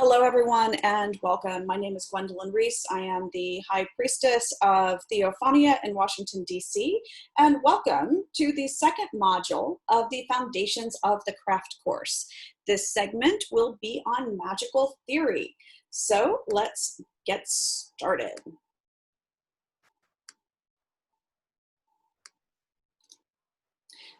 Hello, everyone, and welcome. My name is Gwendolyn Reese. I am the High Priestess of Theophania in Washington, D.C., and welcome to the second module of the Foundations of the Craft course. This segment will be on magical theory. So let's get started.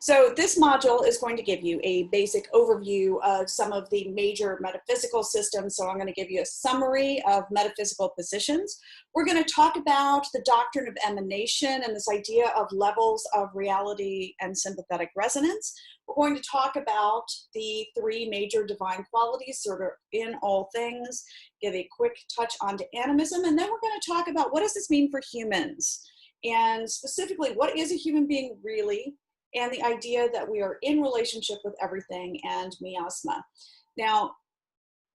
So this module is going to give you a basic overview of some of the major metaphysical systems. So I'm going to give you a summary of metaphysical positions. We're going to talk about the doctrine of emanation and this idea of levels of reality and sympathetic resonance. We're going to talk about the three major divine qualities sort of in all things, give a quick touch onto animism, and then we're going to talk about what does this mean for humans? And specifically, what is a human being really? And the idea that we are in relationship with everything and miasma. Now,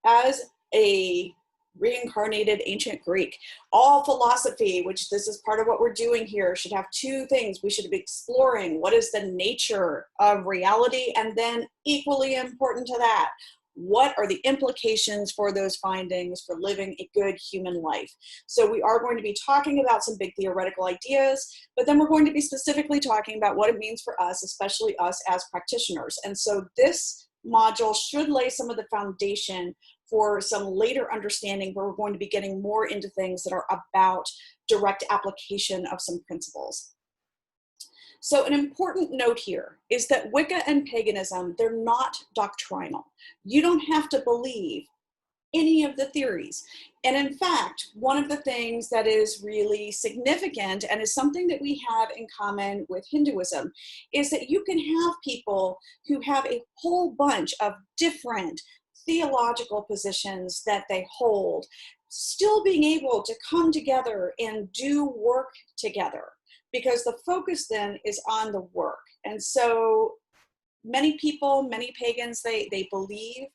as a reincarnated ancient Greek, all philosophy, which this is part of what we're doing here, should have two things. We should be exploring what is the nature of reality, and then equally important to that, what are the implications for those findings for living a good human life? So we are going to be talking about some big theoretical ideas, but then we're going to be specifically talking about what it means for us, especially us as practitioners. And so this module should lay some of the foundation for some later understanding where we're going to be getting more into things that are about direct application of some principles. So an important note here is that Wicca and paganism, they're not doctrinal. You don't have to believe any of the theories. And in fact, one of the things that is really significant and is something that we have in common with Hinduism is that you can have people who have a whole bunch of different theological positions that they hold, still being able to come together and do work together, because the focus then is on the work. And so many people, many pagans, they believe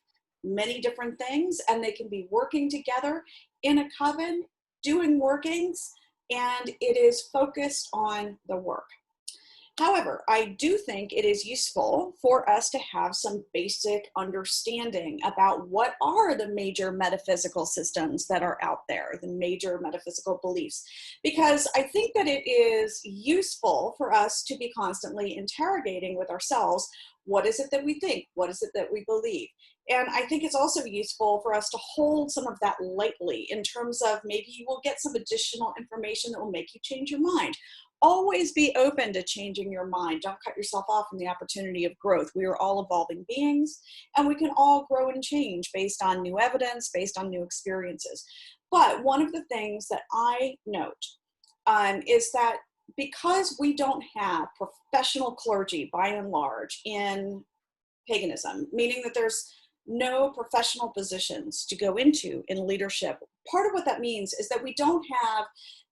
many different things, and they can be working together in a coven, doing workings, and it is focused on the work. However, I do think it is useful for us to have some basic understanding about what are the major metaphysical systems that are out there, the major metaphysical beliefs, because I think that it is useful for us to be constantly interrogating with ourselves, what is it that we think? What is it that we believe? And I think it's also useful for us to hold some of that lightly in terms of maybe you will get some additional information that will make you change your mind. Always be open to changing your mind. Don't cut yourself off from the opportunity of growth. We are all evolving beings, and we can all grow and change based on new evidence, based on new experiences. But one of the things that I note is that because we don't have professional clergy, by and large, in paganism, meaning that there's no professional positions to go into in leadership, part of what that means is that we don't have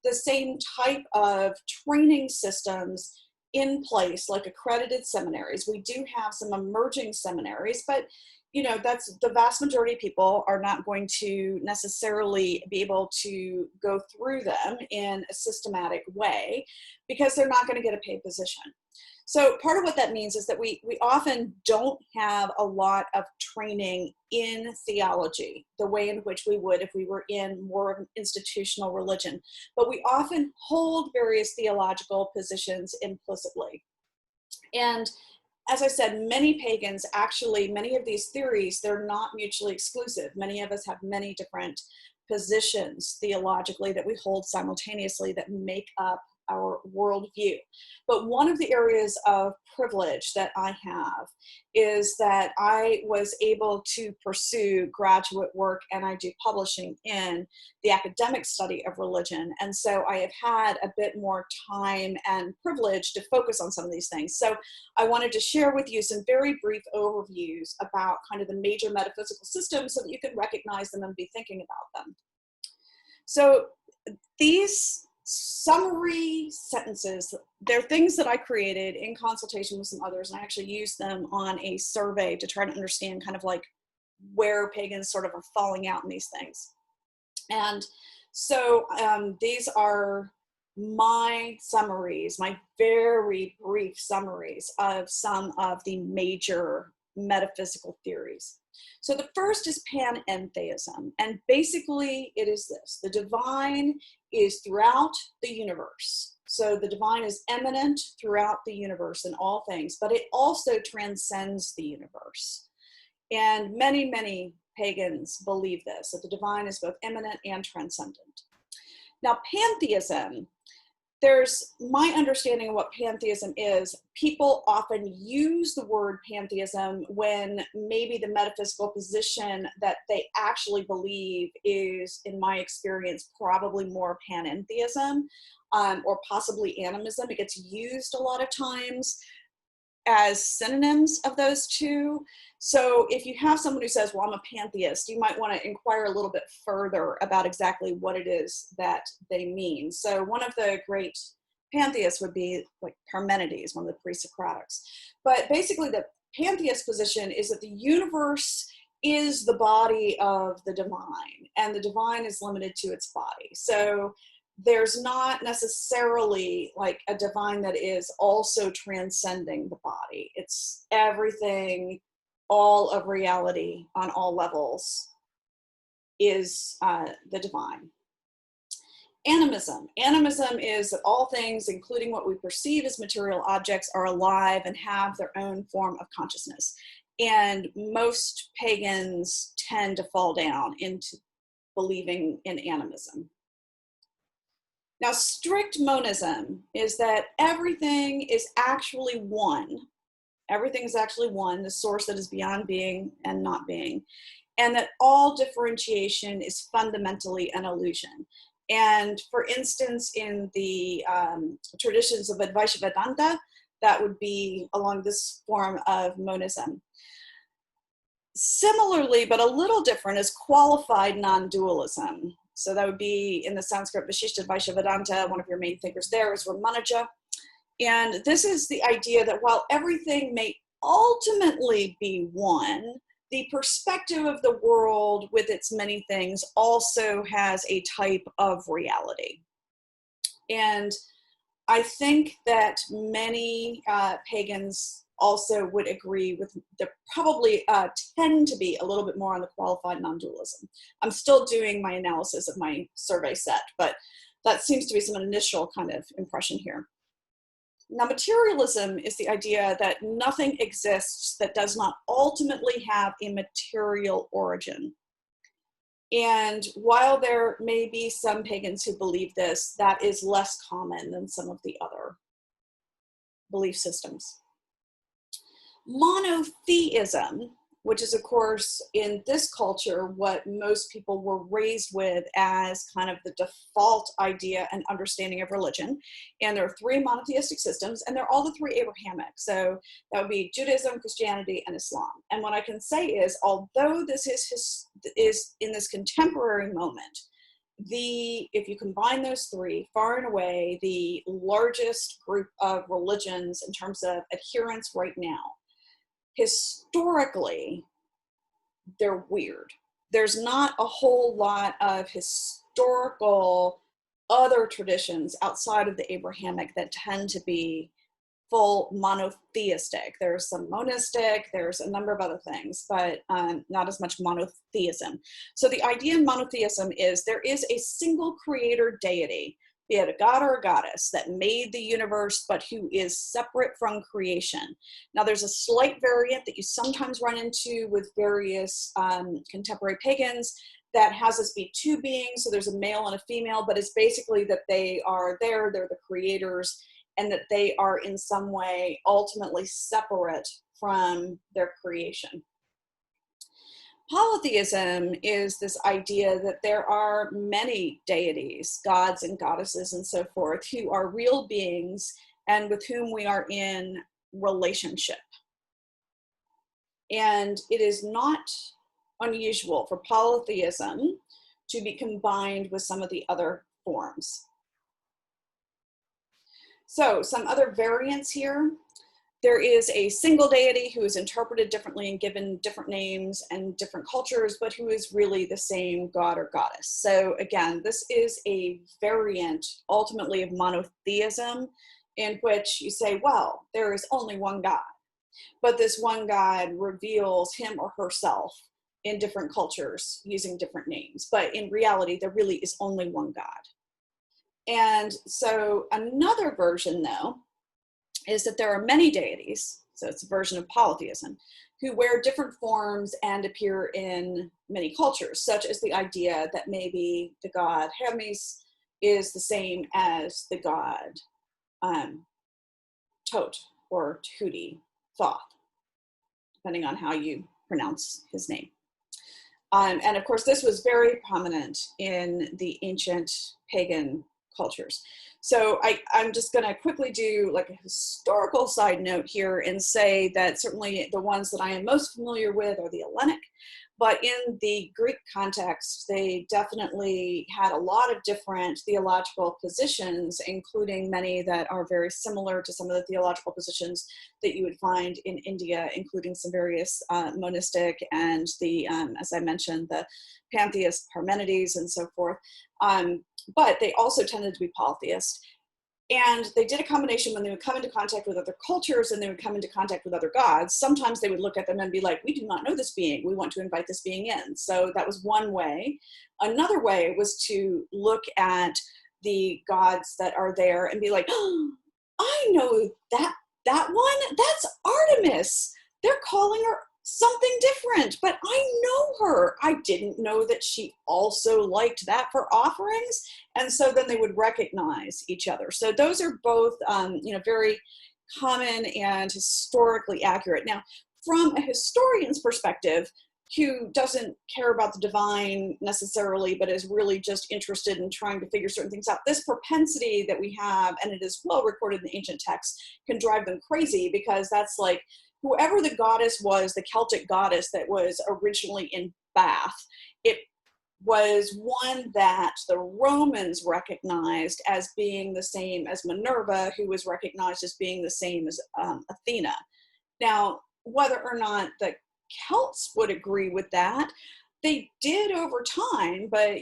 the same type of training systems in place like accredited seminaries. We do have some emerging seminaries, but you know, that's the vast majority of people are not going to necessarily be able to go through them in a systematic way because they're not going to get a paid position. So part of what that means is that we often don't have a lot of training in theology the way in which we would if we were in more of an institutional religion. But we often hold various theological positions implicitly. And as I said, many pagans, actually, many of these theories, they're not mutually exclusive. Many of us have many different positions theologically that we hold simultaneously that make up our worldview. But one of the areas of privilege that I have is that I was able to pursue graduate work, and I do publishing in the academic study of religion. And so I have had a bit more time and privilege to focus on some of these things. So I wanted to share with you some very brief overviews about kind of the major metaphysical systems so that you can recognize them and be thinking about them. So these summary sentences, they're things that I created in consultation with some others, and I actually used them on a survey to try to understand kind of like where pagans sort of are falling out in these things. And so these are my summaries, my very brief summaries of some of the major metaphysical theories. So the first is pantheism, and basically it is this: the divine is throughout the universe. So the divine is immanent throughout the universe in all things, but it also transcends the universe. And many, many pagans believe this, that the divine is both immanent and transcendent. Now, pantheism, there's my understanding of what pantheism is. People often use the word pantheism when maybe the metaphysical position that they actually believe is, in my experience, probably more panentheism, or possibly animism. It gets used a lot of times as synonyms of those two. So if you have someone who says, well, I'm a pantheist, you might want to inquire a little bit further about exactly what it is that they mean. So one of the great pantheists would be like Parmenides, one of the pre-Socratics. But basically the pantheist position is that the universe is the body of the divine, and the divine is limited to its body. So there's not necessarily like a divine that is also transcending the body. It's everything, all of reality on all levels is the divine. Animism. Animism is that all things, including what we perceive as material objects, are alive and have their own form of consciousness. And most pagans tend to fall down into believing in animism. Now, strict monism is that everything is actually one. Everything is actually one, the source that is beyond being and not being, and that all differentiation is fundamentally an illusion. And for instance, in the traditions of Advaita Vedanta, that would be along this form of monism. Similarly, but a little different, is qualified non-dualism. So that would be in the Sanskrit Vishishta Advaita Vedanta. One of your main thinkers there is Ramanuja. And this is the idea that while everything may ultimately be one, the perspective of the world with its many things also has a type of reality. And I think that many pagans also would agree with, there probably tend to be a little bit more on the qualified non-dualism. I'm still doing my analysis of my survey set, but that seems to be some initial kind of impression here. Now, materialism is the idea that nothing exists that does not ultimately have a material origin. And while there may be some pagans who believe this, that is less common than some of the other belief systems. Monotheism, which is, of course, in this culture, what most people were raised with as kind of the default idea and understanding of religion. And there are three monotheistic systems, and they're all the three Abrahamic. So that would be Judaism, Christianity, and Islam. And what I can say is, although this is in this contemporary moment, if you combine those three, far and away, the largest group of religions in terms of adherence right now, historically, they're weird. There's not a whole lot of historical other traditions outside of the Abrahamic that tend to be full monotheistic. There's some monistic, there's a number of other things, but not as much monotheism. So the idea in monotheism is there is a single creator deity, be it a god or a goddess, that made the universe, but who is separate from creation. Now, there's a slight variant that you sometimes run into with various contemporary pagans that has us be two beings. So there's a male and a female, but it's basically that they are there, they're the creators, and that they are in some way ultimately separate from their creation. Polytheism is this idea that there are many deities, gods and goddesses and so forth, who are real beings and with whom we are in relationship. And it is not unusual for polytheism to be combined with some of the other forms. So some other variants here. There is a single deity who is interpreted differently and given different names and different cultures, but who is really the same god or goddess. So again, this is a variant ultimately of monotheism, in which you say, well, there is only one God. But this one God reveals him or herself in different cultures using different names. But in reality, there really is only one God. And so another version, though, is that there are many deities, so it's a version of polytheism, who wear different forms and appear in many cultures, such as the idea that maybe the god Hermes is the same as the god Tot or Tuti, Thoth, depending on how you pronounce his name. And of course, this was very prominent in the ancient pagan cultures. So I'm just going to quickly do like a historical side note here and say that certainly the ones that I am most familiar with are the Hellenic, but in the Greek context, they definitely had a lot of different theological positions, including many that are very similar to some of the theological positions that you would find in India, including some various monistic and the, as I mentioned, the pantheist Parmenides and so forth. But they also tended to be polytheist. And they did a combination when they would come into contact with other cultures and they would come into contact with other gods. Sometimes they would look at them and be like, we do not know this being. We want to invite this being in. So that was one way. Another way was to look at the gods that are there and be like, oh, I know that one. That's Artemis. They're calling her something different, but I know her. I didn't know that she also liked that for offerings. And so then they would recognize each other. So those are both, very common and historically accurate. Now, from a historian's perspective, who doesn't care about the divine necessarily, but is really just interested in trying to figure certain things out, this propensity that we have, and it is well recorded in the ancient texts, can drive them crazy, because that's like, whoever the goddess was, the Celtic goddess that was originally in Bath, it was one that the Romans recognized as being the same as Minerva, who was recognized as being the same as Athena. Now, whether or not the Celts would agree with that, they did over time, but,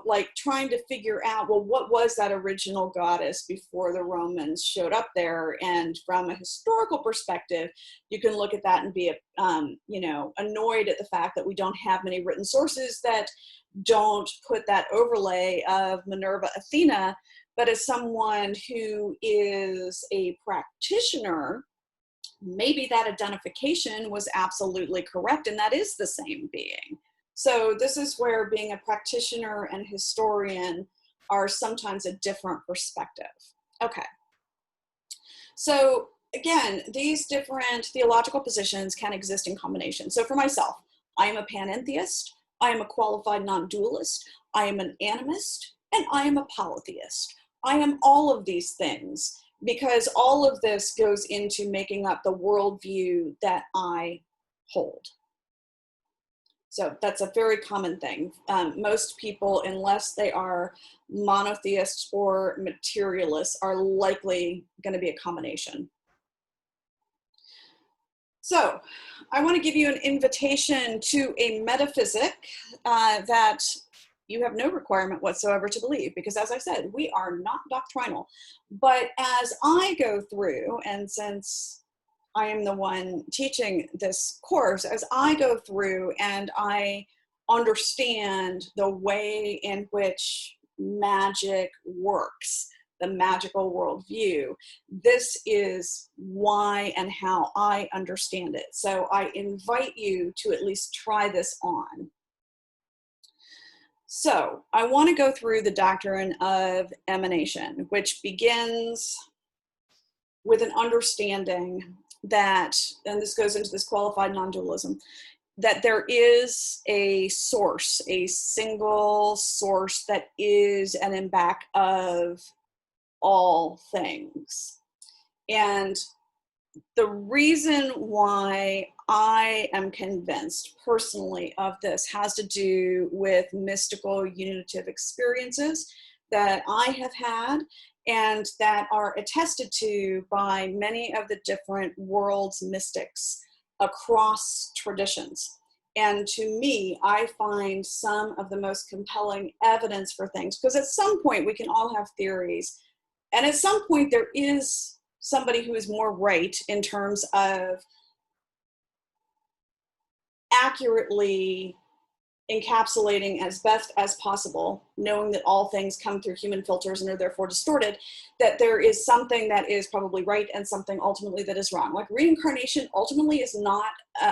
like trying to figure out, well, what was that original goddess before the Romans showed up there? And from a historical perspective, you can look at that and be, annoyed at the fact that we don't have many written sources that don't put that overlay of Minerva, Athena. But as someone who is a practitioner, maybe that identification was absolutely correct, and that is the same being. So this is where being a practitioner and historian are sometimes a different perspective. Okay. So again, these different theological positions can exist in combination. So for myself, I am a panentheist, I am a qualified non-dualist, I am an animist, and I am a polytheist. I am all of these things because all of this goes into making up the worldview that I hold. So that's a very common thing. Most people, unless they are monotheists or materialists, are likely going to be a combination. So I want to give you an invitation to a metaphysic that you have no requirement whatsoever to believe, because as I said, we are not doctrinal. But as I go through, and since I am the one teaching this course, as I go through and I understand the way in which magic works, the magical worldview, this is why and how I understand it. So I invite you to at least try this on. So I want to go through the doctrine of emanation, which begins with an understanding that, and this goes into this qualified non-dualism, that there is a source, a single source that is and in back of all things. And the reason why I am convinced personally of this has to do with mystical unitive experiences that I have had and that are attested to by many of the different world's mystics across traditions. And to me, I find some of the most compelling evidence for things, because at some point we can all have theories, and at some point there is somebody who is more right in terms of accurately encapsulating as best as possible, knowing that all things come through human filters and are therefore distorted, that there is something that is probably right and something ultimately that is wrong. Like reincarnation ultimately is not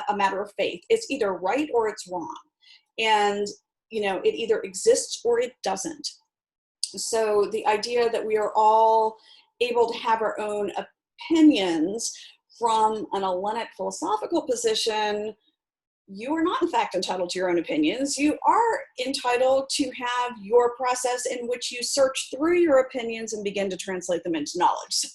a matter of faith. It's either right or it's wrong. And, you know, it either exists or it doesn't. So the idea that we are all able to have our own opinions from an Hellenic philosophical position, you are not in fact entitled to your own opinions. You are entitled to have your process in which you search through your opinions and begin to translate them into knowledge.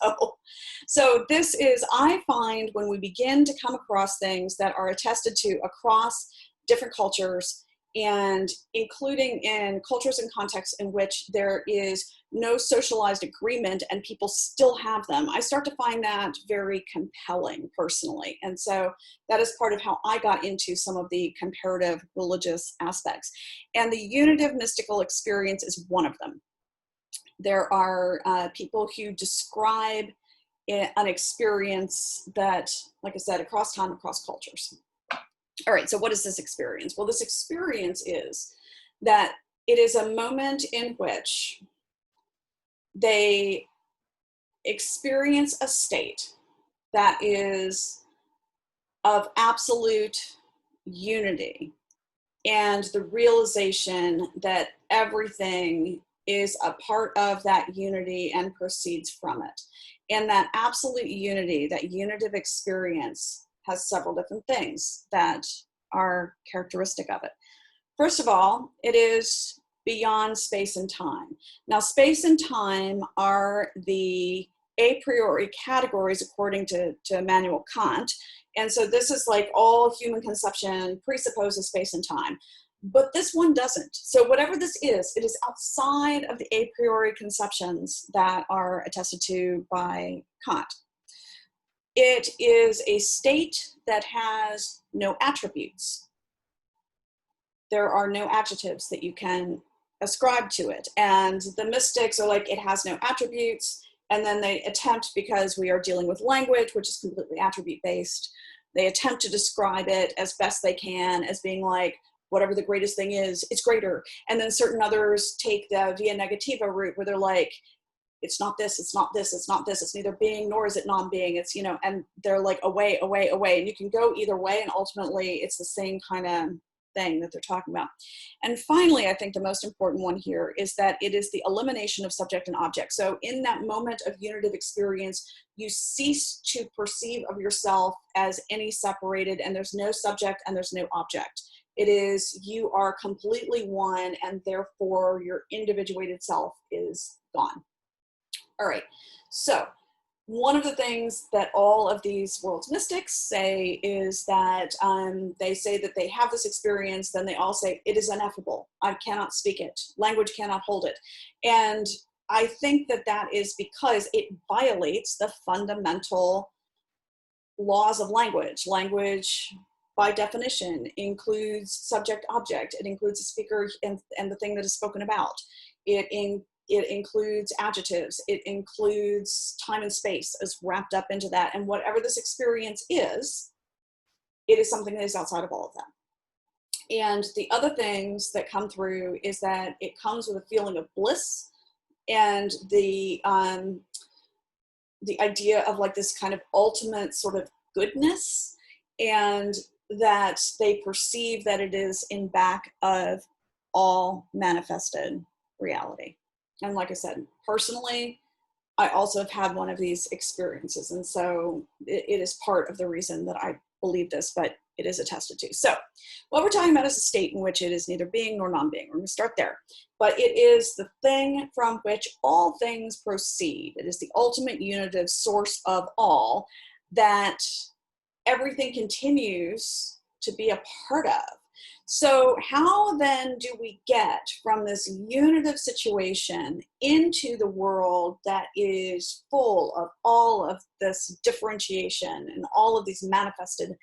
So this is, I find, when we begin to come across things that are attested to across different cultures, and including in cultures and contexts in which there is no socialized agreement and people still have them, I start to find that very compelling personally. And so that is part of how I got into some of the comparative religious aspects. And the unitive mystical experience is one of them. There are people who describe an experience that, like I said, across time, across cultures. All right, so what is this experience? Well, this experience is that it is a moment in which they experience a state that is of absolute unity and the realization that everything is a part of that unity and proceeds from it. And that absolute unity, that unitive experience, has several different things that are characteristic of it. First of all, it is beyond space and time. Now, space and time are the a priori categories according to Immanuel Kant. And so this is like all human conception presupposes space and time. But this one doesn't. So whatever this is, it is outside of the a priori conceptions that are attested to by Kant. It is a state that has no attributes. There are no adjectives that you can ascribe to it. And the mystics are like, it has no attributes. And then they attempt, because we are dealing with language, which is completely attribute-based, they attempt to describe it as best they can as being like, whatever the greatest thing is, it's greater. And then certain others take the via negativa route where they're like, it's not this, it's not this, it's not this, it's neither being nor is it non-being, it's, you know, and they're like away, away, away. And you can go either way, and ultimately it's the same kind of thing that they're talking about. And finally, I think the most important one here is that it is the elimination of subject and object. So in that moment of unitive experience, you cease to perceive of yourself as any separated, and there's no subject and there's no object. It is, you are completely one, and therefore your individuated self is gone. All right, so one of the things that all of these world's mystics say is that they say that they have this experience, then they all say, it is ineffable. I cannot speak it. Language cannot hold it. And I think that that is because it violates the fundamental laws of language. Language, by definition, includes subject-object. It includes the speaker and the thing that is spoken about. It includes adjectives. It includes time and space as wrapped up into that. And whatever this experience is, it is something that is outside of all of that. And the other things that come through is that it comes with a feeling of bliss and the idea of like this kind of ultimate sort of goodness, and that they perceive that it is in back of all manifested reality. And like I said, personally, I also have had one of these experiences. And so it is part of the reason that I believe this, but it is attested to. So what we're talking about is a state in which it is neither being nor non-being. We're going to start there. But it is the thing from which all things proceed. It is the ultimate unitive source of all that everything continues to be a part of. So how then do we get from this unitive situation into the world that is full of all of this differentiation and all of these manifested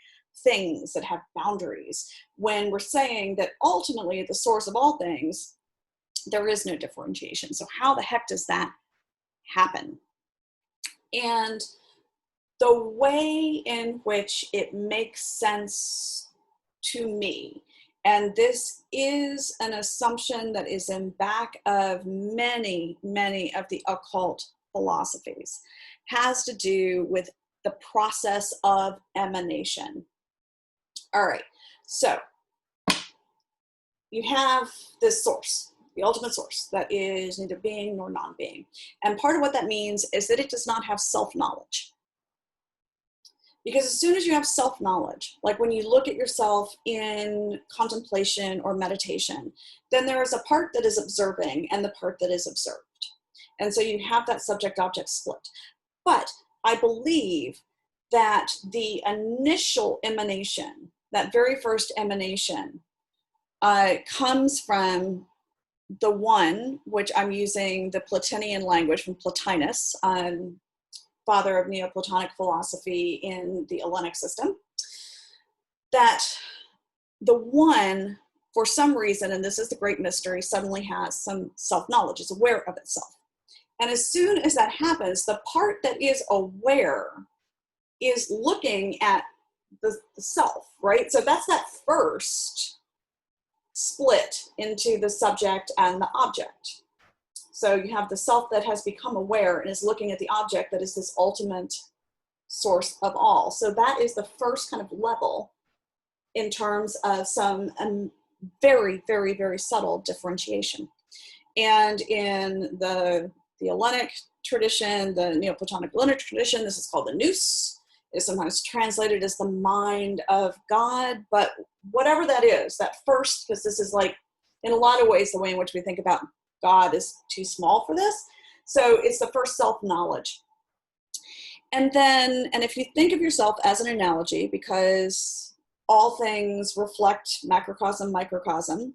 things that have boundaries, when we're saying that ultimately at the source of all things, there is no differentiation? So how the heck does that happen? And the way in which it makes sense to me, and this is an assumption that is in back of many, many of the occult philosophies, has to do with the process of emanation. All right, so you have this source, the ultimate source, that is neither being nor non-being. And part of what that means is that it does not have self-knowledge. Because as soon as you have self-knowledge, like when you look at yourself in contemplation or meditation, then there is a part that is observing and the part that is observed. And so you have that subject-object split. But I believe that the initial emanation, that very first emanation, comes from the one, which I'm using the Platonian language from Plotinus, father of Neoplatonic philosophy in the Hellenic system, that the one, for some reason, and this is the great mystery, suddenly has some self-knowledge, is aware of itself. And as soon as that happens, the part that is aware is looking at the self, right? So that's that first split into the subject and the object. So you have the self that has become aware and is looking at the object that is this ultimate source of all. So that is the first kind of level in terms of some very, very, very subtle differentiation. And in the Hellenic tradition, the Neoplatonic Hellenic tradition, this is called the nous. Is sometimes translated as the mind of God, but whatever that is, that first, because this is like, in a lot of ways, the way in which we think about God is too small for this. So it's the first self-knowledge. And then, and if you think of yourself as an analogy, because all things reflect macrocosm, microcosm,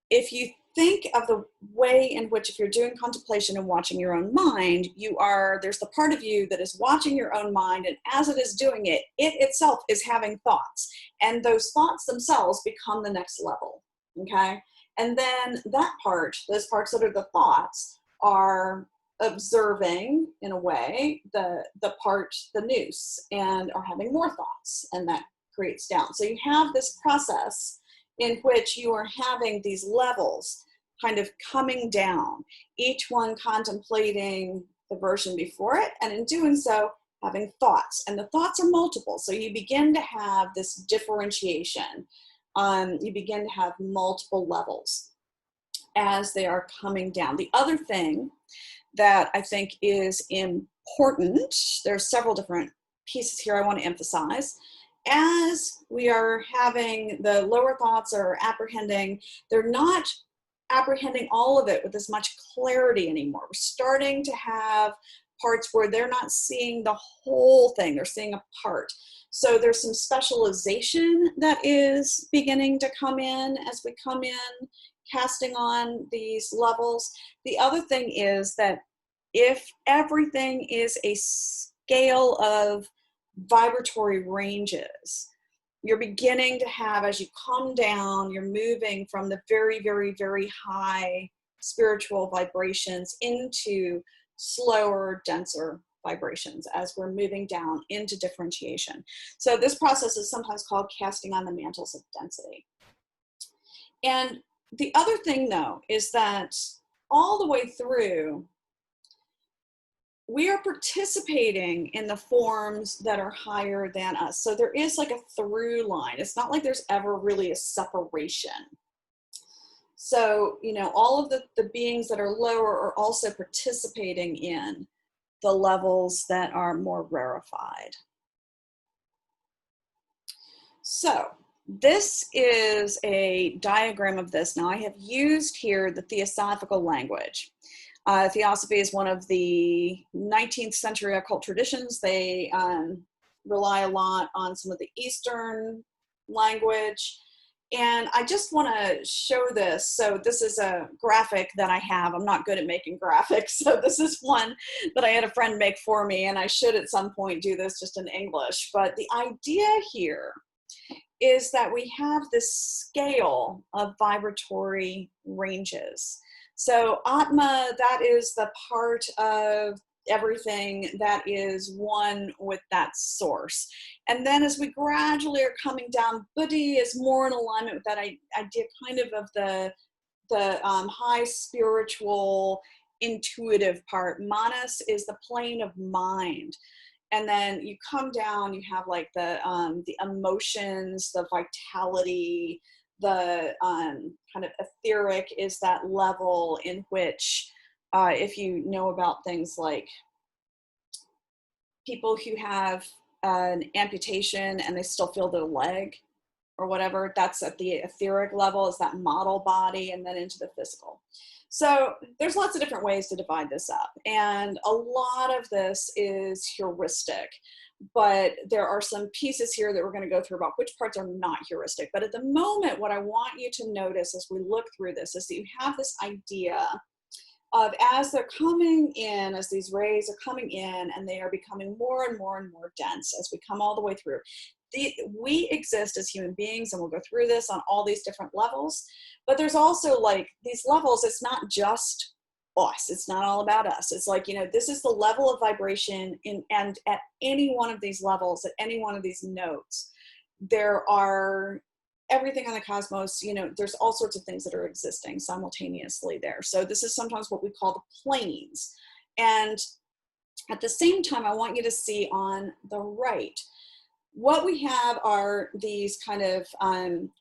if you think of the way in which, if you're doing contemplation and watching your own mind, there's the part of you that is watching your own mind, and as it is doing it, it itself is having thoughts. And those thoughts themselves become the next level, okay? And then that part, those parts that are the thoughts, are observing, in a way, the part, the nous, and are having more thoughts, and that creates down. So you have this process in which you are having these levels kind of coming down, each one contemplating the version before it, and in doing so, having thoughts. And the thoughts are multiple, so you begin to have this differentiation. You begin to have multiple levels as they are coming down. The other thing that I think is important, there's several different pieces here I want to emphasize. As we are having the lower thoughts or apprehending, they're not apprehending all of it with as much clarity anymore. We're starting to have parts where they're not seeing the whole thing, they're seeing a part. So there's some specialization that is beginning to come in as we come in, casting on these levels. The other thing is that if everything is a scale of vibratory ranges, you're beginning to have, as you come down, you're moving from the very, very, very high spiritual vibrations into slower, denser vibrations as we're moving down into differentiation. So this process is sometimes called casting on the mantles of density. And the other thing, though, is that all the way through, we are participating in the forms that are higher than us. So there is like a through line. It's not like there's ever really a separation. So, you know, all of the beings that are lower are also participating in the levels that are more rarefied. So this is a diagram of this. Now I have used here the theosophical language. Theosophy is one of the 19th century occult traditions. They rely a lot on some of the Eastern language. And I just want to show this. So this is a graphic that I have. I'm not good at making graphics. So this is one that I had a friend make for me, and I should at some point do this just in English. But the idea here is that we have this scale of vibratory ranges. So Atma, that is the part of everything that is one with that source. And then as we gradually are coming down, Buddhi is more in alignment with that idea kind of the high spiritual intuitive part. Manas is the plane of mind. And then you come down, you have like the emotions, the vitality, the kind of etheric is that level in which, if you know about things like people who have an amputation and they still feel their leg or whatever, that's at the etheric level, is that model body, and then into the physical. So there's lots of different ways to divide this up. And a lot of this is heuristic, but there are some pieces here that we're going to go through about which parts are not heuristic. But at the moment, what I want you to notice as we look through this is that you have this idea of, as they're coming in, as these rays are coming in and they are becoming more and more and more dense as we come all the way through, we exist as human beings, and we'll go through this on all these different levels, but there's also like these levels, it's not just us, it's not all about us. It's like, you know, this is the level of vibration and at any one of these levels, at any one of these notes, there are everything on the cosmos, you know, there's all sorts of things that are existing simultaneously there. So this is sometimes what we call the planes. And at the same time, I want you to see on the right, what we have are these kind of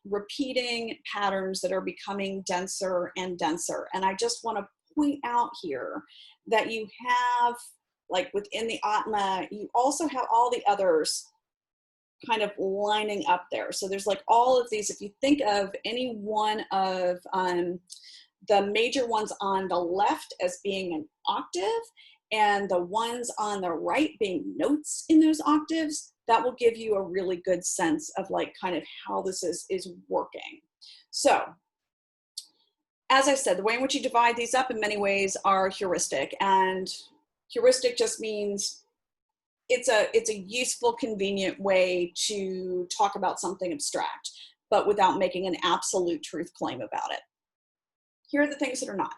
repeating patterns that are becoming denser and denser. And I just want to point out here that you have, like within the Atma, you also have all the others kind of lining up there. So there's like all of these, if you think of any one of the major ones on the left as being an octave, and the ones on the right being notes in those octaves, that will give you a really good sense of like kind of how this is working. So as I said, the way in which you divide these up in many ways are heuristic, and heuristic just means it's a useful, convenient way to talk about something abstract, but without making an absolute truth claim about it. Here are the things that are not.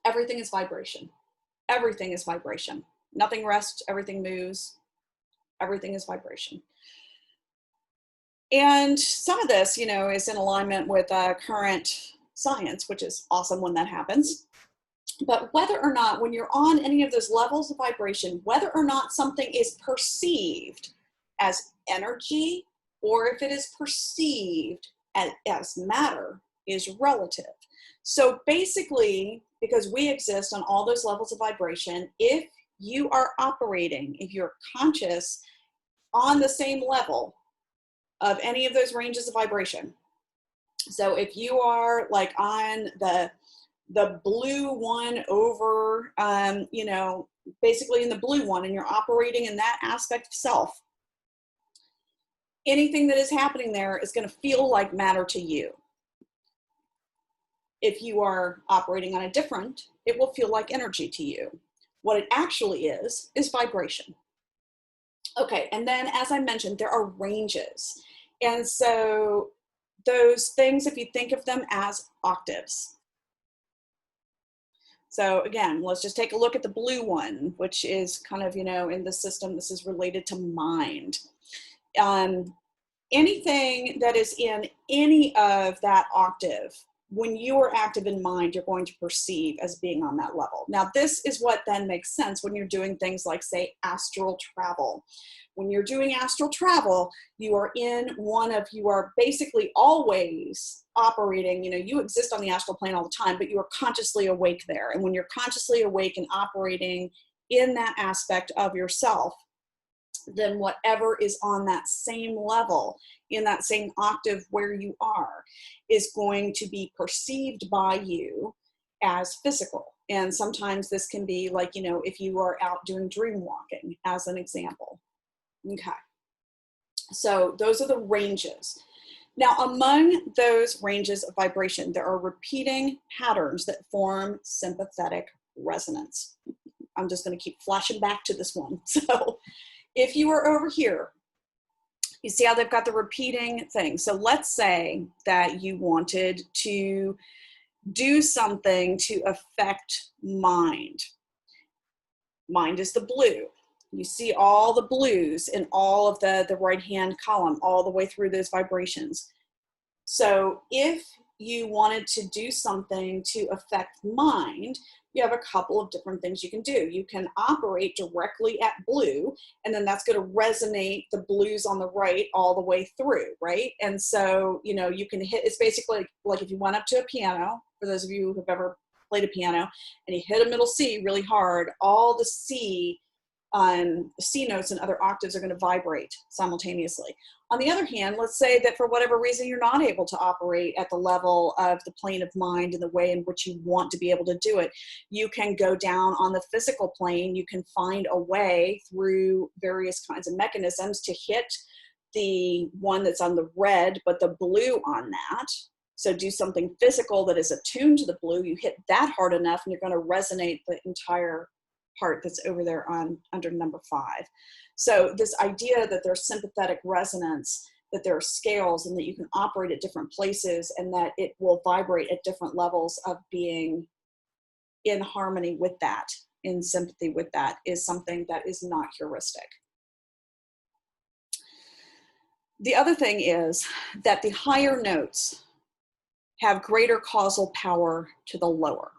Everything is vibration. Everything is vibration. Nothing rests, everything moves. Everything is vibration. And some of this, you know, is in alignment with current science, which is awesome when that happens. But whether or not, when you're on any of those levels of vibration, whether or not something is perceived as energy, or if it is perceived as matter, is relative. So basically, because we exist on all those levels of vibration, if you are operating, if you're conscious on the same level of any of those ranges of vibration. So if you are like on the blue one over, you know, basically in the blue one, and you're operating in that aspect of self, anything that is happening there is going to feel like matter to you. If you are operating on a different, it will feel like energy to you. What it actually is vibration. Okay, and then as I mentioned, there are ranges. And so those things, if you think of them as octaves. So again, let's just take a look at the blue one, which is kind of, you know, in the system, this is related to mind. Anything that is in any of that octave, when you are active in mind, you're going to perceive as being on that level. Now, this is what then makes sense when you're doing things like, say, astral travel. When you're doing astral travel, you are you are basically always operating, you know, you exist on the astral plane all the time, but you are consciously awake there. And when you're consciously awake and operating in that aspect of yourself, then whatever is on that same level, in that same octave where you are, is going to be perceived by you as physical. And sometimes this can be like, you know, if you are out doing dream walking, as an example. Okay. So those are the ranges. Now, among those ranges of vibration, there are repeating patterns that form sympathetic resonance. I'm just going to keep flashing back to this one. So if you were over here, you see how they've got the repeating thing. So let's say that you wanted to do something to affect mind. Mind is the blue. You see all the blues in all of the right-hand column, all the way through those vibrations. So if you wanted to do something to affect mind, you have a couple of different things you can do. You can operate directly at blue, and then that's going to resonate the blues on the right all the way through, right? And so, you know, you can hit, it's basically like if you went up to a piano, for those of you who've ever played a piano, and you hit a middle C really hard, all the C notes and other octaves are going to vibrate simultaneously. On the other hand, let's say that for whatever reason you're not able to operate at the level of the plane of mind in the way in which you want to be able to do it. You can go down on the physical plane. You can find a way through various kinds of mechanisms to hit the one that's on the red, but the blue on that. So do something physical that is attuned to the blue. You hit that hard enough and you're going to resonate the entire part that's over there on under number 5. So this idea that there's sympathetic resonance, that there are scales and that you can operate at different places and that it will vibrate at different levels of being in harmony with that, in sympathy with that, is something that is not heuristic. The other thing is that the higher notes have greater causal power to the lower.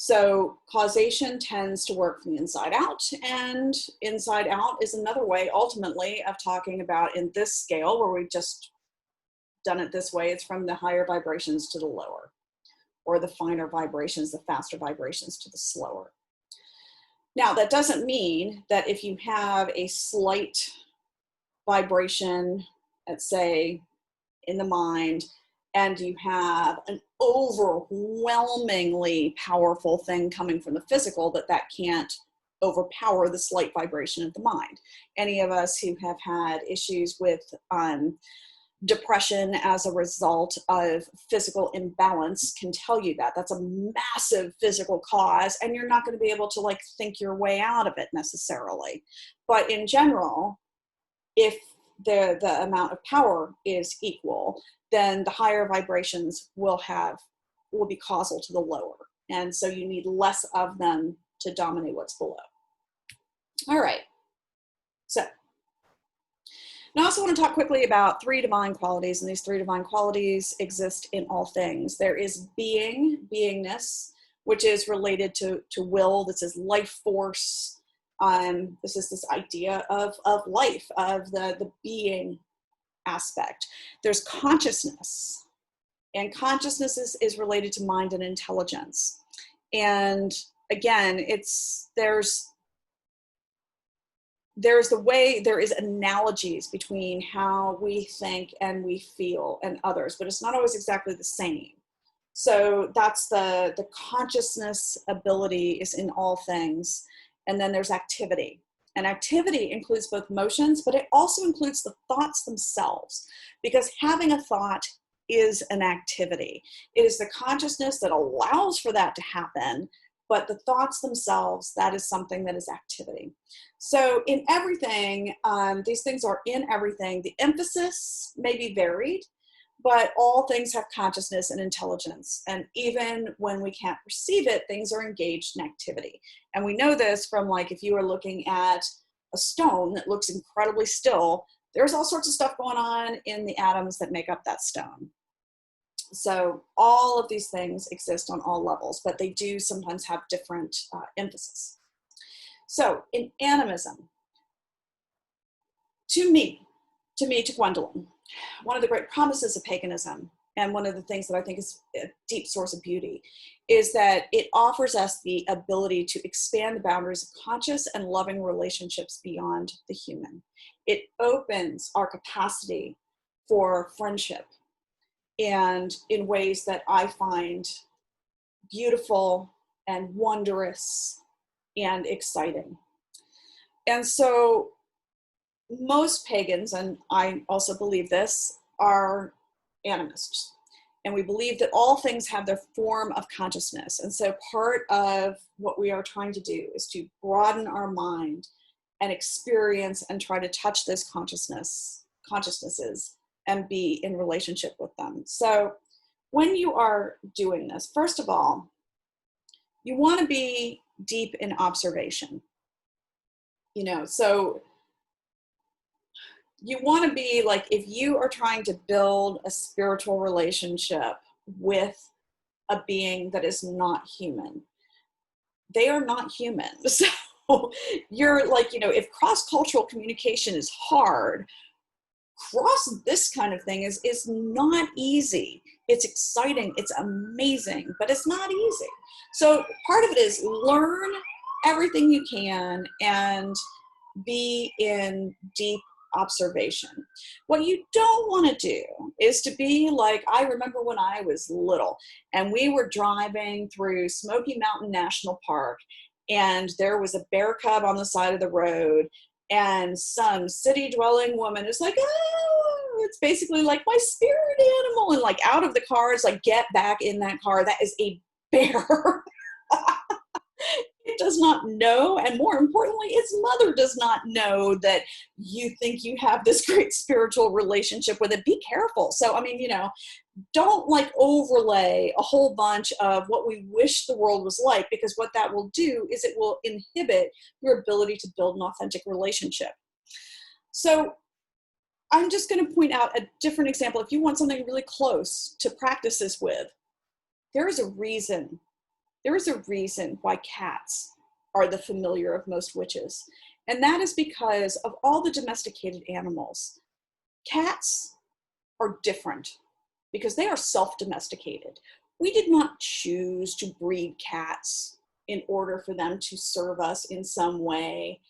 So causation tends to work from the inside out, and inside out is another way ultimately of talking about, in this scale where we've just done it this way, it's from the higher vibrations to the lower, or the finer vibrations, the faster vibrations to the slower. Now that doesn't mean that if you have a slight vibration, let's say in the mind, and you have an overwhelmingly powerful thing coming from the physical, that can't overpower the slight vibration of the mind. Any of us who have had issues with depression as a result of physical imbalance can tell you that. That's a massive physical cause, and you're not going to be able to like think your way out of it necessarily. But in general, if the amount of power is equal, then the higher vibrations will be causal to the lower. And so you need less of them to dominate what's below. All right. So now I also want to talk quickly about 3 divine qualities, and these 3 divine qualities exist in all things. There is beingness, which is related to will. This is life force. This is this idea of life, of the being aspect. There's consciousness, and consciousness is related to mind and intelligence. And again, there's analogies between how we think and we feel and others, but it's not always exactly the same. So that's the consciousness ability is in all things. And then there's activity. And activity includes both motions, but it also includes the thoughts themselves, because having a thought is an activity. It is the consciousness that allows for that to happen, but the thoughts themselves, that is something that is activity. So in everything, these things are in everything. The emphasis may be varied, but all things have consciousness and intelligence. And even when we can't perceive it, things are engaged in activity. And we know this from, like, if you are looking at a stone that looks incredibly still, there's all sorts of stuff going on in the atoms that make up that stone. So all of these things exist on all levels, but they do sometimes have different emphasis. So in animism, to Gwendolyn, one of the great promises of paganism, and one of the things that I think is a deep source of beauty, is that it offers us the ability to expand the boundaries of conscious and loving relationships beyond the human. It opens our capacity for friendship, and in ways that I find beautiful and wondrous and exciting. And so most pagans, and I also believe this, are animists. And we believe that all things have their form of consciousness. And so part of what we are trying to do is to broaden our mind and experience and try to touch those consciousnesses and be in relationship with them. So when you are doing this, first of all, you want to be deep in observation. So you want to be like, if you are trying to build a spiritual relationship with a being that is not human, they are not human. So you're like, if cross-cultural communication is hard, this kind of thing is not easy. It's exciting, it's amazing, but it's not easy. So part of it is learn everything you can and be in deep observation. What you don't want to do is to be like, I remember when I was little and we were driving through Smoky Mountain National Park, and there was a bear cub on the side of the road, and some city dwelling woman is like, oh, it's basically like my spirit animal, and like out of the car, it's like, get back in that car, that is a bear. It does not know, and more importantly, its mother does not know that you think you have this great spiritual relationship with it. Be careful. So, I mean, don't like overlay a whole bunch of what we wish the world was like, because what that will do is it will inhibit your ability to build an authentic relationship. So I'm just going to point out a different example. If you want something really close to practice this with, there is a reason why cats are the familiar of most witches. And that is because of all the domesticated animals. Cats are different because they are self-domesticated. We did not choose to breed cats in order for them to serve us in some way.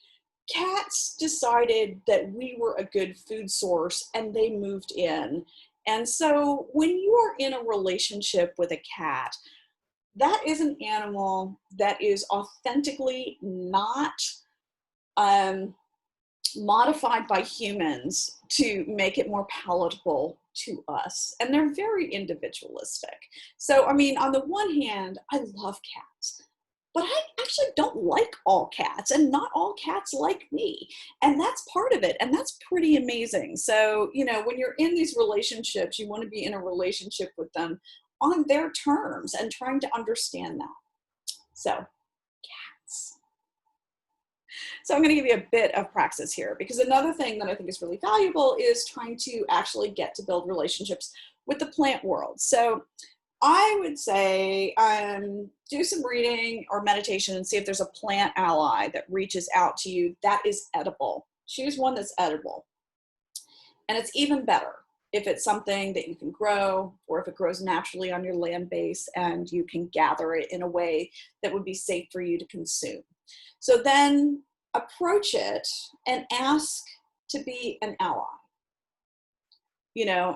Cats decided that we were a good food source and they moved in. And so when you are in a relationship with a cat, that is an animal that is authentically not modified by humans to make it more palatable to us. And they're very individualistic. So, I mean, on the one hand, I love cats, but I actually don't like all cats, and not all cats like me. And that's part of it. And that's pretty amazing. So, when you're in these relationships, you want to be in a relationship with them on their terms and trying to understand that. So, cats. So I'm going to give you a bit of praxis here, because another thing that I think is really valuable is trying to actually get to build relationships with the plant world. So I would say do some reading or meditation and see if there's a plant ally that reaches out to you that is edible. Choose one that's edible. And it's even better if it's something that you can grow, or if it grows naturally on your land base and you can gather it in a way that would be safe for you to consume. So then approach it and ask to be an ally.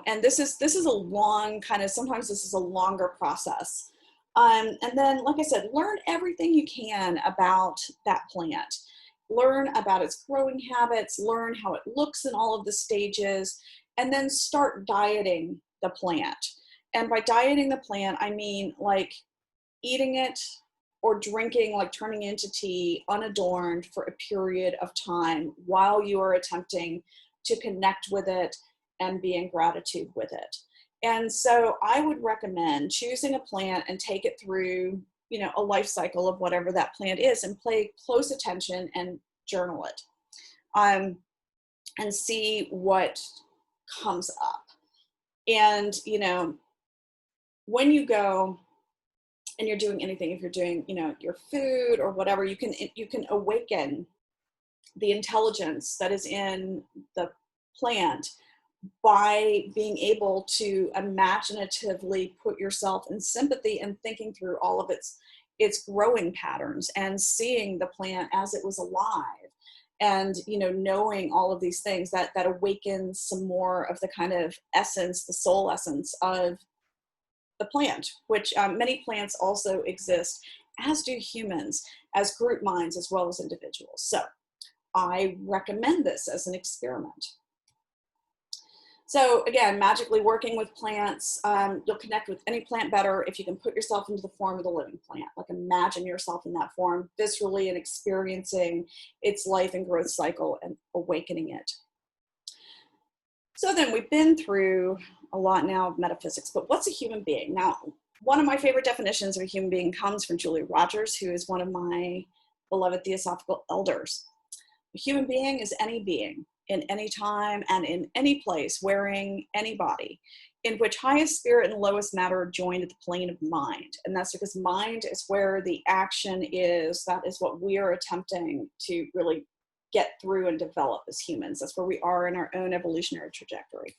And this is a long sometimes this is a longer process. And then, like I said, learn everything you can about that plant. Learn about its growing habits, learn how it looks in all of the stages, and then start dieting the plant. And by dieting the plant, I mean like eating it or drinking, like turning into tea unadorned for a period of time while you are attempting to connect with it and be in gratitude with it. And so I would recommend choosing a plant and take it through, a life cycle of whatever that plant is, and pay close attention and journal it, and see what comes up. And, when you go and you're doing anything, if you're doing, your food or whatever, you can awaken the intelligence that is in the plant by being able to imaginatively put yourself in sympathy and thinking through all of its growing patterns and seeing the plant as it was alive. And, knowing all of these things that awakens some more of the kind of essence, the soul essence of the plant, which many plants also exist, as do humans, as group minds as well as individuals. So I recommend this as an experiment. So again, magically working with plants, you'll connect with any plant better if you can put yourself into the form of the living plant. Like imagine yourself in that form viscerally and experiencing its life and growth cycle and awakening it. So then we've been through a lot now of metaphysics, but what's a human being? Now, one of my favorite definitions of a human being comes from Julia Rogers, who is one of my beloved theosophical elders. A human being is any being in any time and in any place, wearing any body, in which highest spirit and lowest matter are joined at the plane of mind. And that's because mind is where the action is. That is what we are attempting to really get through and develop as humans. That's where we are in our own evolutionary trajectory.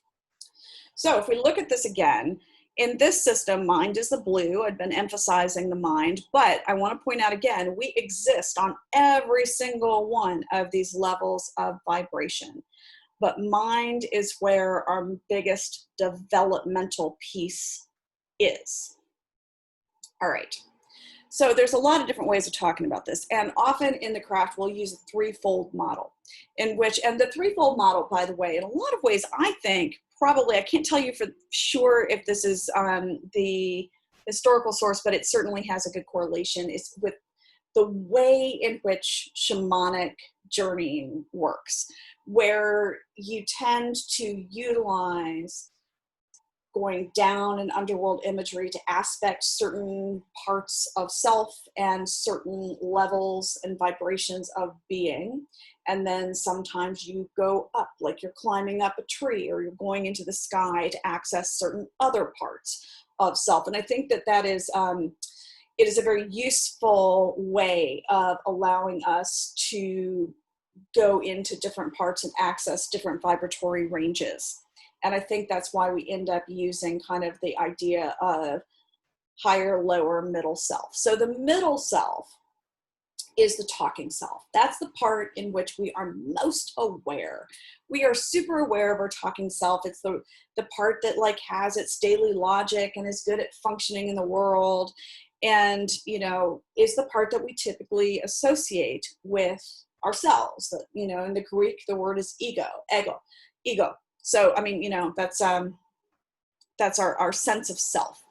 So if we look at this again, in this system, mind is the blue. I've been emphasizing the mind, but I want to point out again, we exist on every single one of these levels of vibration. But mind is where our biggest developmental piece is. All right. So there's a lot of different ways of talking about this. And often in the craft, we'll use a threefold model in which, and the threefold model, by the way, in a lot of ways, I think probably, I can't tell you for sure if this is the historical source, but it certainly has a good correlation, is with the way in which shamanic journeying works, where you tend to utilize going down in underworld imagery to aspect certain parts of self and certain levels and vibrations of being. And then sometimes you go up, like you're climbing up a tree, or you're going into the sky to access certain other parts of self. And I think that that is, it is a very useful way of allowing us to go into different parts and access different vibratory ranges. And I think that's why we end up using kind of the idea of higher, lower, middle self. So the middle self is the talking self. That's the part in which we are most aware. We are super aware of our talking self. It's the part that like has its daily logic and is good at functioning in the world. And, you know, is the part that we typically associate with ourselves. You know, in the Greek, the word is ego. So, I mean, you know, that's our sense of self.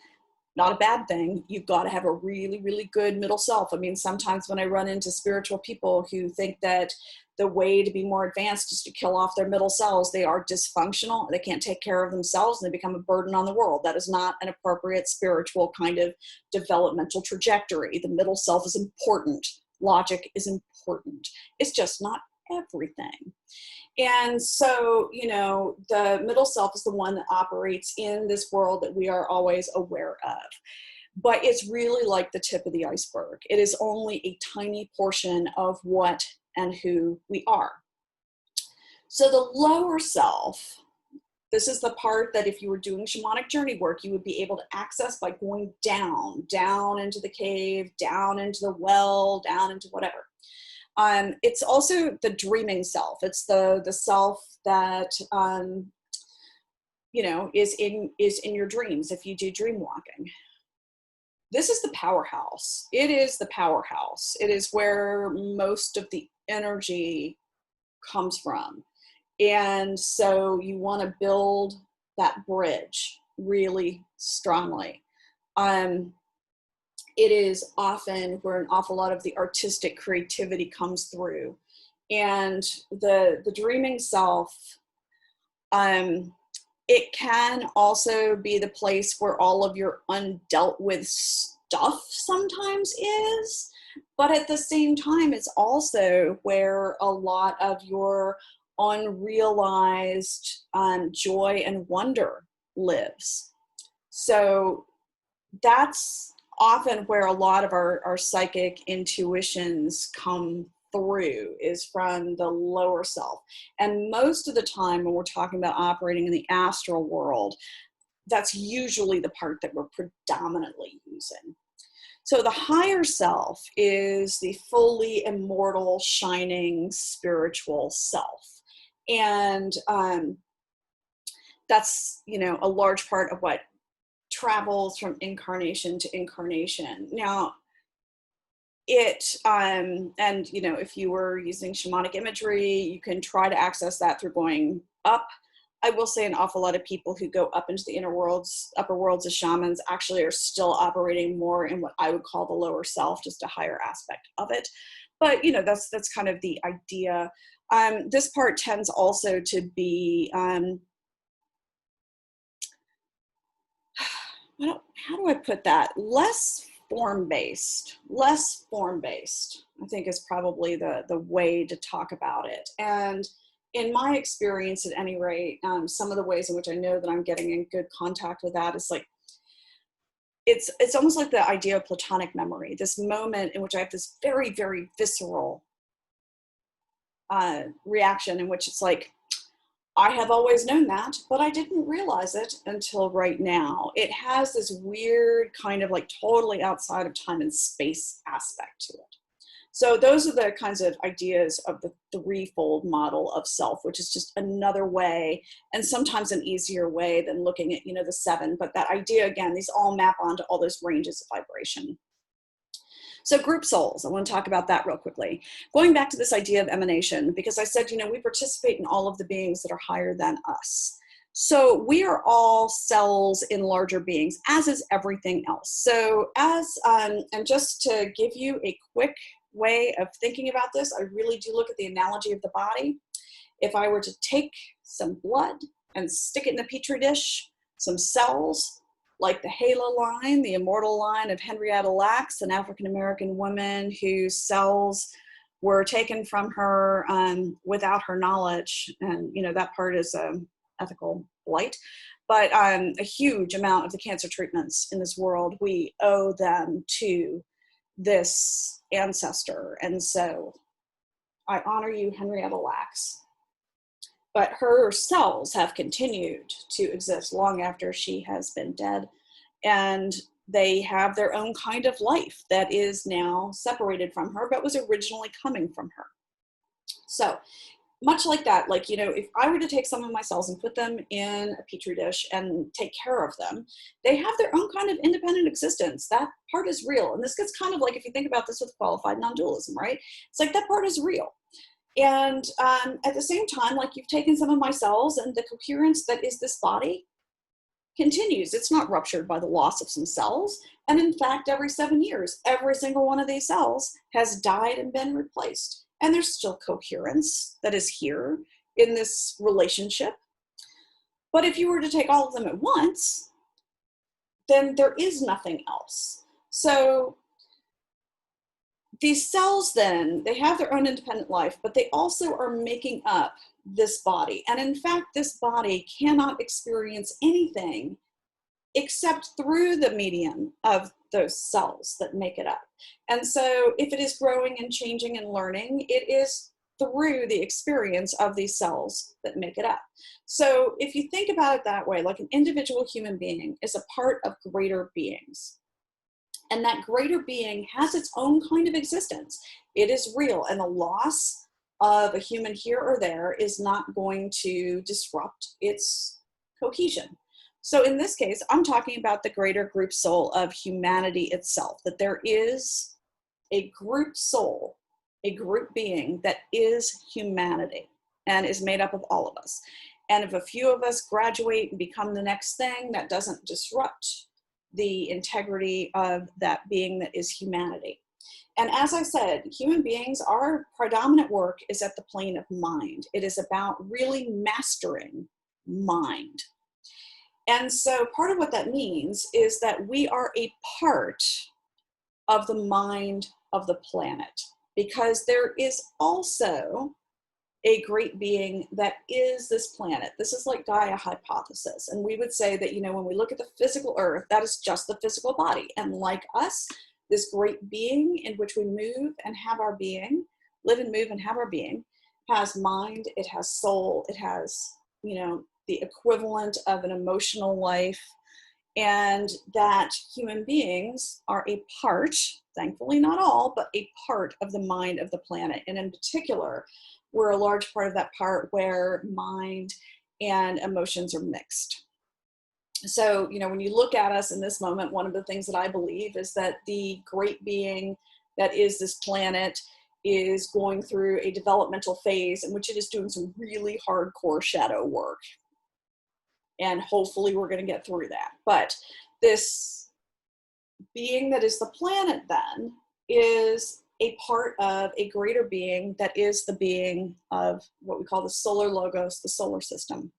Not a bad thing. You've got to have a really, really good middle self. I mean, sometimes when I run into spiritual people who think that the way to be more advanced is to kill off their middle selves, they are dysfunctional. They can't take care of themselves and they become a burden on the world. That is not an appropriate spiritual kind of developmental trajectory. The middle self is important. Logic is important. It's just not everything. And so, you know, the middle self is the one that operates in this world that we are always aware of. But it's really like the tip of the iceberg. It is only a tiny portion of what and who we are. So the lower self, this is the part that if you were doing shamanic journey work, you would be able to access by going down into the cave, down into the well, down into whatever. It's also the dreaming self. It's the self that, you know, is in your dreams if you do dream walking. This is the powerhouse. It is the powerhouse. It is where most of the energy comes from. And so you want to build that bridge really strongly. It is often where an awful lot of the artistic creativity comes through. And the dreaming self, it can also be the place where all of your undealt with stuff sometimes is. But at the same time, it's also where a lot of your unrealized joy and wonder lives. So that's often where a lot of our psychic intuitions come through, is from the lower self. And most of the time when we're talking about operating in the astral world, that's usually the part that we're predominantly using. So the higher self is the fully immortal, shining, spiritual self. And that's, you know, a large part of what travels from incarnation to incarnation. Now, and you know, if you were using shamanic imagery, you can try to access that through going up. I will say an awful lot of people who go up into the inner worlds, upper worlds as shamans actually are still operating more in what I would call the lower self, just a higher aspect of it. But, you know, that's kind of the idea. This part tends also to be, how do I put that? Less form-based, less form-based, I think is probably the way to talk about it. And in my experience, at any rate, some of the ways in which I know that I'm getting in good contact with that is like, it's almost like the idea of Platonic memory, this moment in which I have this very, very visceral reaction in which it's like, I have always known that, but I didn't realize it until right now. It has this weird kind of like totally outside of time and space aspect to it. So those are the kinds of ideas of the threefold model of self, which is just another way, and sometimes an easier way than looking at, you know, the seven. But that idea, again, these all map onto all those ranges of vibration. So group souls, I want to talk about that real quickly. Going back to this idea of emanation, because I said, you know, we participate in all of the beings that are higher than us. So we are all cells in larger beings, as is everything else. So and just to give you a quick way of thinking about this, I really do look at the analogy of the body. If I were to take some blood and stick it in a petri dish, some cells, like the Halo line, the immortal line of Henrietta Lacks, an African-American woman whose cells were taken from her without her knowledge. And, you know, that part is ethical blight. But a huge amount of the cancer treatments in this world, we owe them to this ancestor. And so I honor you, Henrietta Lacks. But her cells have continued to exist long after she has been dead. And they have their own kind of life that is now separated from her, but was originally coming from her. So much like that, like, you know, if I were to take some of my cells and put them in a petri dish and take care of them, they have their own kind of independent existence. That part is real. And this gets kind of like, if you think about this with qualified non-dualism, right? It's like that part is real. And at the same time, like, you've taken some of my cells and the coherence that is this body continues. It's not ruptured by the loss of some cells. And in fact, every 7 years, every single one of these cells has died and been replaced. And there's still coherence that is here in this relationship. But if you were to take all of them at once, then there is nothing else. So these cells then, they have their own independent life, but they also are making up this body. And in fact, this body cannot experience anything except through the medium of those cells that make it up. And so if it is growing and changing and learning, it is through the experience of these cells that make it up. So if you think about it that way, like an individual human being is a part of greater beings. And that greater being has its own kind of existence. It is real, and the loss of a human here or there is not going to disrupt its cohesion. So in this case, I'm talking about the greater group soul of humanity itself, that there is a group soul, a group being that is humanity and is made up of all of us. And if a few of us graduate and become the next thing, that doesn't disrupt the integrity of that being that is humanity. And as I said, human beings, our predominant work is at the plane of mind. It is about really mastering mind. And so part of what that means is that we are a part of the mind of the planet, because there is also a great being that is this planet. This is like Gaia hypothesis. And we would say that, you know, when we look at the physical earth, that is just the physical body. And like us, this great being in which we move and have our being, live and move and have our being, has mind, it has soul, it has, you know, the equivalent of an emotional life, and that human beings are a part, thankfully not all, but a part of the mind of the planet. And in particular, we're a large part of that part where mind and emotions are mixed. So, you know, when you look at us in this moment, one of the things that I believe is that the great being that is this planet is going through a developmental phase in which it is doing some really hardcore shadow work. And hopefully we're going to get through that. But this being that is the planet then is a part of a greater being that is the being of what we call the solar logos, the solar system.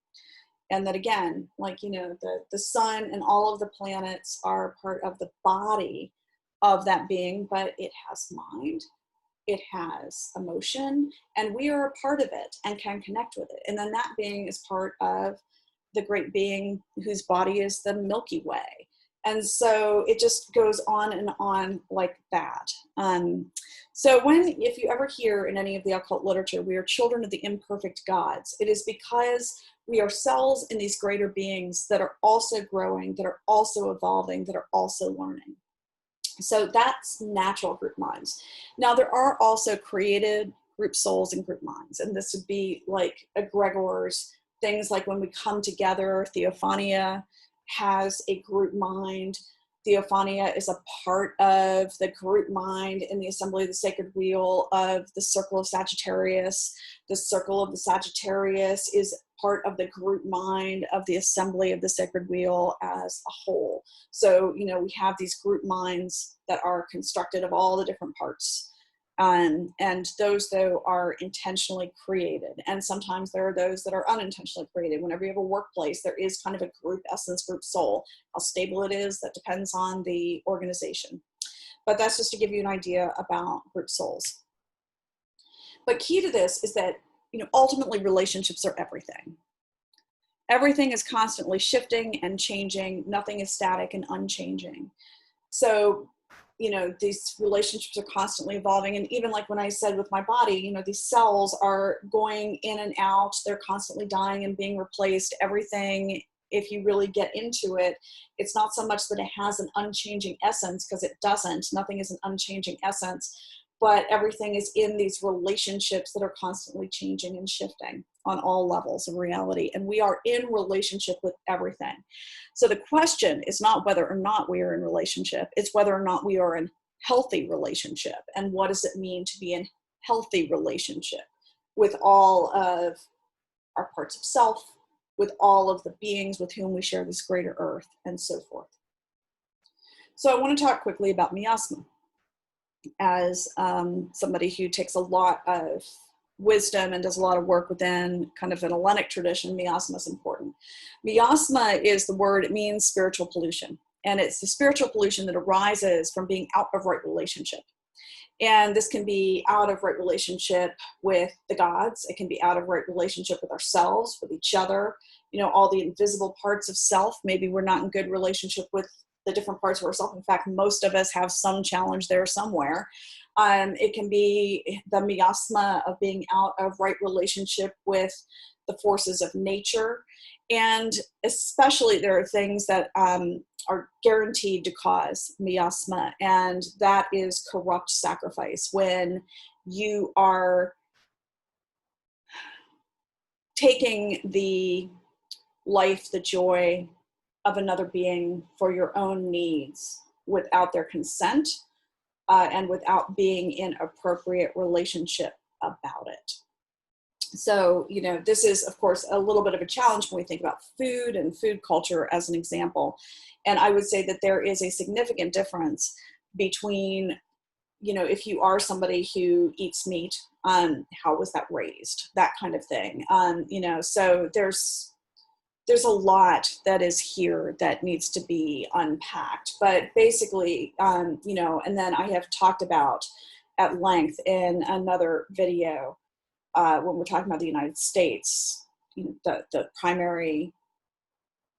And that again, like, you know, the sun and all of the planets are part of the body of that being, but it has mind, it has emotion, and we are a part of it and can connect with it. And then that being is part of the great being whose body is the Milky Way. And so it just goes on and on like that. So if you ever hear in any of the occult literature, we are children of the imperfect gods, it is because we are cells in these greater beings that are also growing, that are also evolving, that are also learning. So that's natural group minds. Now there are also created group souls and group minds, and this would be like egregores, things like when we come together. Theophania has a group mind. Theophania is a part of the group mind in the assembly of the sacred wheel of the circle of Sagittarius. The circle of the Sagittarius is part of the group mind of the assembly of the sacred wheel as a whole. So, you know, we have these group minds that are constructed of all the different parts. And those, though, are intentionally created. And sometimes there are those that are unintentionally created. Whenever you have a workplace, there is kind of a group essence, group soul. How stable it is, that depends on the organization. But that's just to give you an idea about group souls. But key to this is that, you know, ultimately relationships are everything. Everything is constantly shifting and changing. Nothing is static and unchanging. So, you know, these relationships are constantly evolving. And even like when I said with my body, you know, these cells are going in and out. They're constantly dying and being replaced. Everything, if you really get into it, it's not so much that it has an unchanging essence, because it doesn't. Nothing is an unchanging essence. But everything is in these relationships that are constantly changing and shifting on all levels of reality. And we are in relationship with everything. So the question is not whether or not we are in relationship, it's whether or not we are in healthy relationship. And what does it mean to be in healthy relationship with all of our parts of self, with all of the beings with whom we share this greater earth, and so forth. So I want to talk quickly about miasma. As somebody who takes a lot of wisdom and does a lot of work within kind of an Hellenic tradition, miasma is important. Miasma is the word, it means spiritual pollution. And it's the spiritual pollution that arises from being out of right relationship. And this can be out of right relationship with the gods. It can be out of right relationship with ourselves, with each other, you know, all the invisible parts of self. Maybe we're not in good relationship with the different parts of ourselves. In fact, most of us have some challenge there somewhere. It can be the miasma of being out of right relationship with the forces of nature. And especially there are things that are guaranteed to cause miasma, and that is corrupt sacrifice. When you are taking the life, the joy of another being for your own needs without their consent and without being in appropriate relationship about it. So, you know, this is, of course, a little bit of a challenge when we think about food and food culture as an example. And I would say that there is a significant difference between, you know, if you are somebody who eats meat, how was that raised? That kind of thing. You know, so there's a lot that is here that needs to be unpacked. But basically, you know, and then I have talked about at length in another video when we're talking about the United States, you know, the primary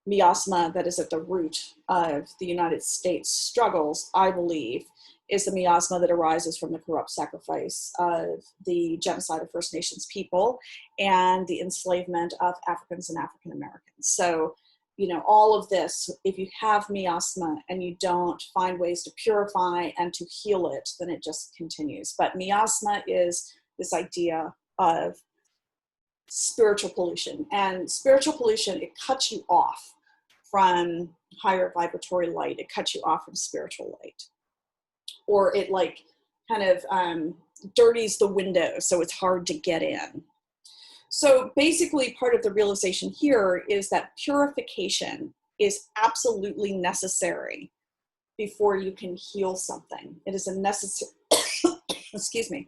miasma that is at the root of the United States struggles, I believe, is the miasma that arises from the corrupt sacrifice of the genocide of First Nations people and the enslavement of Africans and African Americans. So, you know, all of this, if you have miasma and you don't find ways to purify and to heal it, then it just continues. But miasma is this idea of spiritual pollution. And spiritual pollution, it cuts you off from higher vibratory light. It cuts you off from spiritual light. Or it like kind of dirties the window, so it's hard to get in. So basically part of the realization here is that purification is absolutely necessary before you can heal something. It is a necessary, excuse me,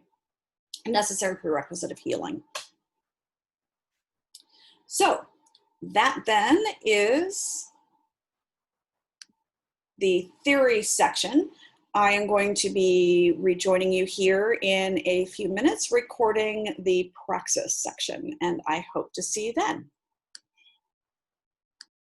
a necessary prerequisite of healing. So that then is the theory section. I am going to be rejoining you here in a few minutes, recording the praxis section, and I hope to see you then.